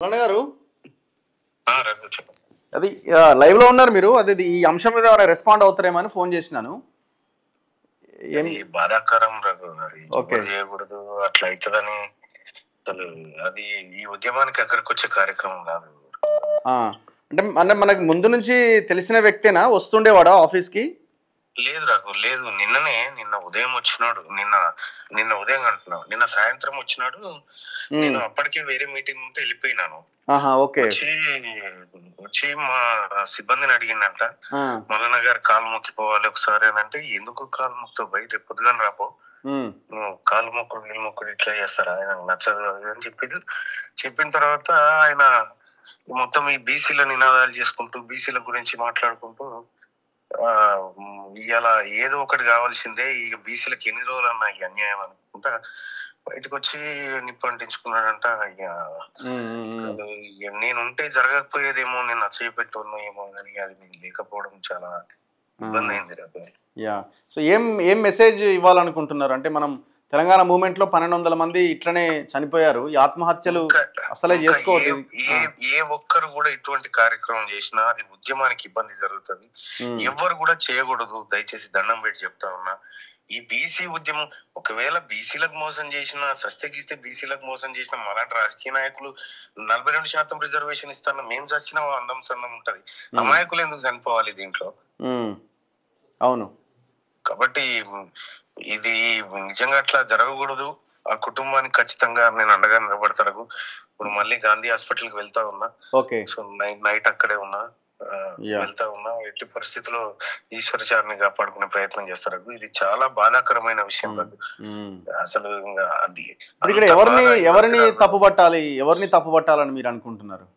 మల్లన్న గారు రఘు చెప్పండి. అది లైవ్ లో ఉన్నారు మీరు. అది ఈ అంశం మీద రెస్పాండ్ అవుతారేమో అని ఫోన్ చేసినాను. అది బాధాకరం రఘు, అది ఓకే. చేయకూడదు, అట్లా అవుతుందని. అసలు అది ఈ ఉద్యమానికి ఎక్కడికి వచ్చే కార్యక్రమం కాదు. అంటే అంటే మనకు ముందు నుంచి తెలిసిన వ్యక్తేనా? వస్తుండేవాడా ఆఫీస్ కి? లేదు రఘు, లేదు. నిన్న ఉదయం వచ్చినాడు. నిన్న ఉదయం అంటున్నావు, నిన్న సాయంత్రం వచ్చినాడు. నేను అప్పటికే వేరే మీటింగ్ ఉంటే వెళ్ళిపోయినాను. ఓకే. వచ్చి మా సిబ్బందిని అడిగిందంట, మల్లన్న గారు కాలు మొక్కిపోవాలి ఒకసారి అని. అంటే ఎందుకు కాలు మొక్కుతావు, బయట పొద్దుగాని రాపో, కాలు మొక్కుడు నీళ్ళు మొక్కుడు ఇట్లా చేస్తారా, ఆయన నచ్చదు అని చెప్పిన తర్వాత ఆయన మొత్తం ఈ బీసీల నినాదాలు చేసుకుంటూ బీసీల గురించి మాట్లాడుకుంటూ ఇలా ఏదో ఒకటి కావాల్సిందే, ఇక బీసీలకు ఎన్ని రోజులు అన్నా ఈ అన్యాయం అనుకుంటా బయటకు వచ్చి నిప్పు అంటించుకున్నాడంట. నేనుంటే జరగకపోయేదేమో, నేను నచ్చపెట్టున్నాను ఏమో కానీ అది నేను లేకపోవడం చాలా ఇబ్బంది అయింది. సో ఏం మెసేజ్ ఇవ్వాలనుకుంటున్నారు? అంటే మనం తెలంగాణ మూవ్మెంట్ లో 1200 మంది ఇట్లనే చనిపోయారు. ఈ ఆత్మహత్యలు అసలే చేసుకోవద్దు. ఏ ఒక్కరు కూడా ఇటువంటి కార్యక్రమం చేసినా అది ఉద్యమానికి ఇబ్బంది జరుగుతుంది. ఎవరు కూడా చేయకూడదు. దయచేసి దండం పెట్టి చెప్తా ఉన్నా. ఈ బీసీ ఉద్యమం ఒకవేళ బీసీలకు మోసం చేసిన, సస్తగిస్తే బీసీలకు మోసం చేసిన మరాఠ రాజకీయ నాయకులు 42% రిజర్వేషన్ ఇస్తాను, మేము చచ్చిన అందం సందం ఉంటది. అమాయకులు ఎందుకు చనిపోవాలి దీంట్లో? అవును. కాబట్టి ఇది నిజంగా అట్లా జరగకూడదు. ఆ కుటుంబానికి ఖచ్చితంగా నేను అండగా నిలబడతాను. ఇప్పుడు మళ్ళీ గాంధీ హాస్పిటల్ కి వెళ్తా ఉన్నా. సో నైట్ అక్కడే ఉన్నా, వెళ్తా ఉన్నా. ఎట్టి పరిస్థితిలో ఈశ్వరచారిని కాపాడుకునే ప్రయత్నం చేస్తారు. ఇది చాలా బాధాకరమైన విషయం. అసలు ఎవరిని తప్పు పట్టాలని మీరు అనుకుంటున్నారు?